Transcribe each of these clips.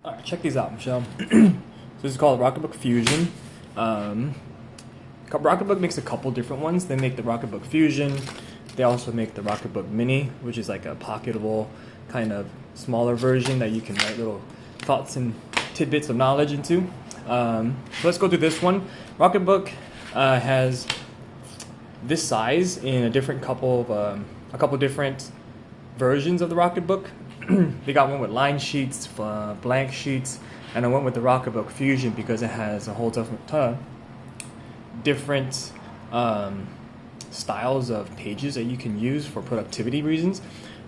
Alright, check these out, Michelle. So this is called Rocketbook Fusion. Rocketbook makes a couple different ones. They make the Rocketbook Fusion. They also make the Rocketbook Mini, which is like a pocketable, kind of smaller version that you can write little thoughts and tidbits of knowledge into. So let's go through this one. Rocketbook has this size in a couple different versions of the Rocketbook. They got one with line sheets, blank sheets, and I went with the Rocketbook Fusion because it has a whole different styles of pages that you can use for productivity reasons.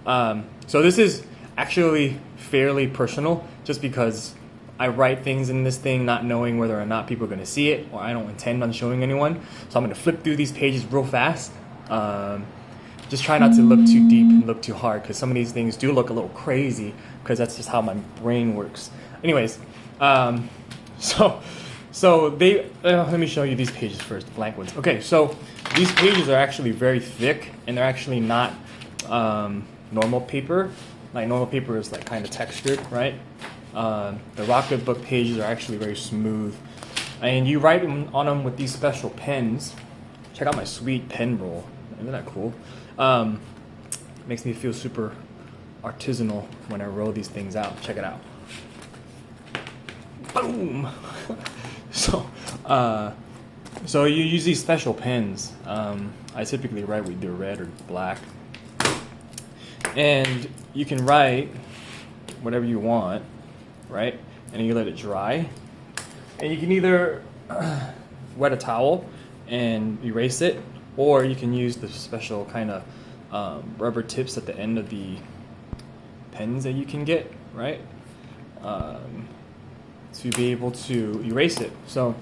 So this is actually fairly personal, just because I write things in this thing not knowing whether or not people are going to see it, or I don't intend on showing anyone. So I'm going to flip through these pages real fast. Just try not to look too deep and look too hard, because some of these things do look a little crazy, because that's just how my brain works. Anyways, so they let me show you these pages first, the blank ones. Okay, so these pages are actually very thick, and they're actually not normal paper. Like normal paper is like kind of textured, right? The Rocketbook pages are actually very smooth, and you write on them with these special pens. Check out my sweet pen roll. Isn't that cool? Makes me feel super artisanal when I roll these things out. Check it out. Boom! So you use these special pens. I typically write with either red or black. And you can write whatever you want, right? And you let it dry. And you can either wet a towel and erase it, or you can use the special kind of rubber tips at the end of the pens that you can get, right? To be able to erase it. So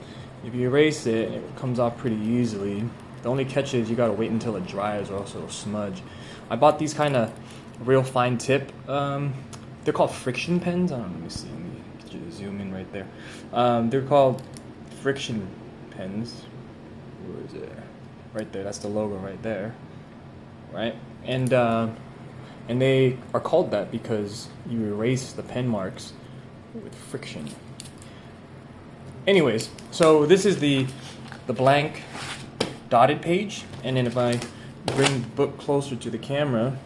if you erase it, it comes off pretty easily. The only catch is you gotta wait until it dries, or else it'll smudge. I bought these kind of real fine tip. They're called friction pens. I don't know, let me see. Let me get you to zoom in right there. They're called friction pens. Where is it? Right there. That's the logo right there. Right? And they are called that because you erase the pen marks with friction. Anyways, so this is the blank dotted page, and then if I bring the book closer to the camera,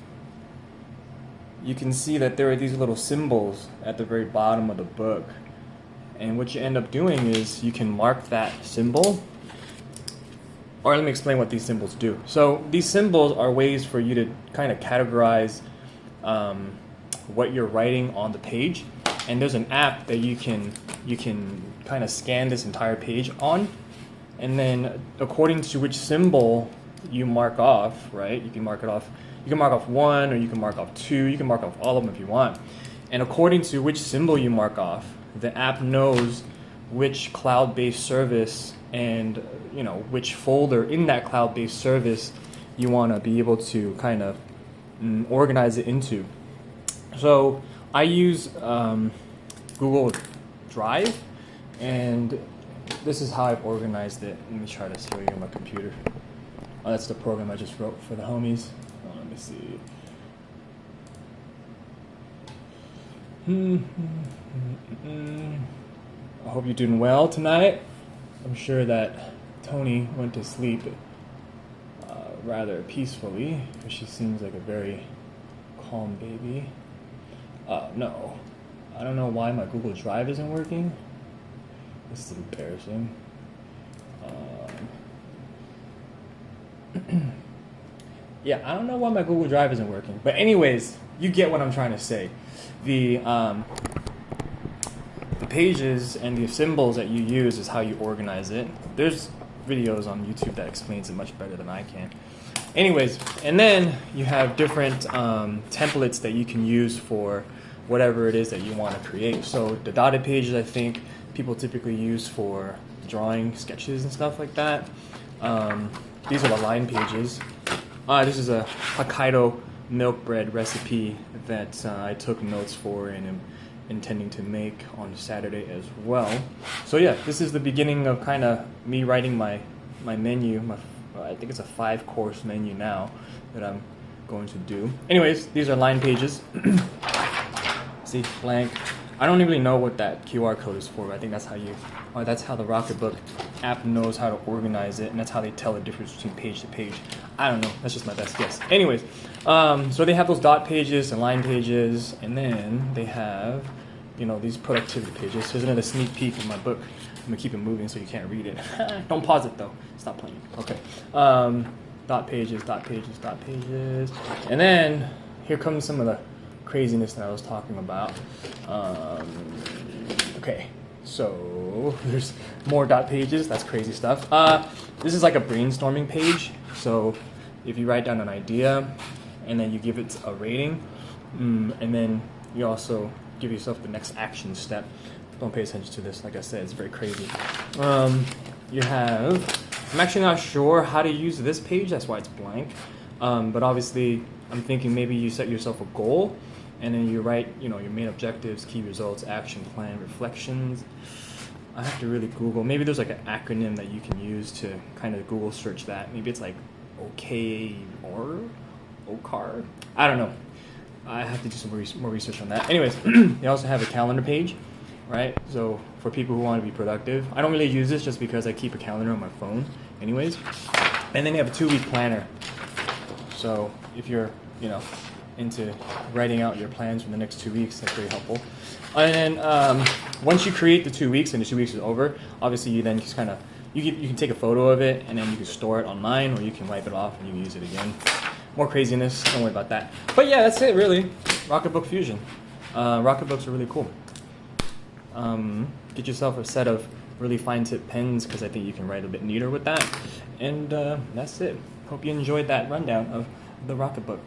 you can see that there are these little symbols at the very bottom of the book. And what you end up doing is you can mark that symbol. Or let me explain what these symbols do. So these symbols are ways for you to kind of categorize what you're writing on the page. And there's an app that you can kind of scan this entire page on. And then according to which symbol you mark off, right? You can mark it off. You can mark off one, or you can mark off two. You can mark off all of them if you want. And according to which symbol you mark off, the app knows which cloud-based service and which folder in that cloud-based service you want to be able to kind of organize it into. So I use Google Drive, and this is how I've organized it. Let me try to show you on my computer. Oh, that's the program I just wrote for the homies. Oh, let me see. I hope you're doing well tonight. I'm sure that Tony went to sleep rather peacefully, because she seems like a very calm baby. No, I don't know why my Google Drive isn't working. This is embarrassing. Yeah, I don't know why my Google Drive isn't working. But anyways, you get what I'm trying to say. The pages and the symbols that you use is how you organize it. There's videos on YouTube that explains it much better than I can. Anyways, and then you have different templates that you can use for whatever it is that you want to create. So the dotted pages, I think people typically use for drawing sketches and stuff like that. These are the line pages. This is a Hokkaido milk bread recipe that I took notes for and am intending to make on Saturday as well. So yeah, this is the beginning of kind of me writing my menu. I think it's a 5-course menu now that I'm going to do. Anyways, these are line pages. See, blank, I don't really know what that QR code is for. But I think that's how the Rocketbook app knows how to organize it, and that's how they tell the difference between page to page. I don't know. That's just my best guess. Anyways, so they have those dot pages and line pages, and then they have, these productivity pages. Here's another sneak peek of my book. I'm gonna keep it moving so you can't read it. Don't pause it though. Stop playing. Okay. Dot pages, dot pages, dot pages, and then here comes some of the craziness that I was talking about. Okay, so there's more dot pages. That's crazy stuff. This is like a brainstorming page. So if you write down an idea, and then you give it a rating, and then you also give yourself the next action step. Don't pay attention to this. Like I said, it's very crazy. I'm actually not sure how to use this page. That's why it's blank. But obviously, I'm thinking maybe you set yourself a goal, and then you write, your main objectives, key results, action plan, reflections. I have to really Google. Maybe there's like an acronym that you can use to kind of Google search that. Maybe it's like OK or OCAR. I don't know. I have to do some more research on that. Anyways, they also have a calendar page, right? So for people who want to be productive, I don't really use this just because I keep a calendar on my phone anyways. And then they have a 2-week planner. So if you're, into writing out your plans for the next 2 weeks, that's very helpful. And then once you create the 2 weeks and the 2 weeks is over, obviously you then just kind of, you can take a photo of it and then you can store it online, or you can wipe it off and you can use it again. More craziness, don't worry about that. But yeah, that's it really. Rocketbook Fusion. Rocketbooks are really cool. Get yourself a set of really fine tip pens, because I think you can write a bit neater with that. And that's it. Hope you enjoyed that rundown of the Rocketbook.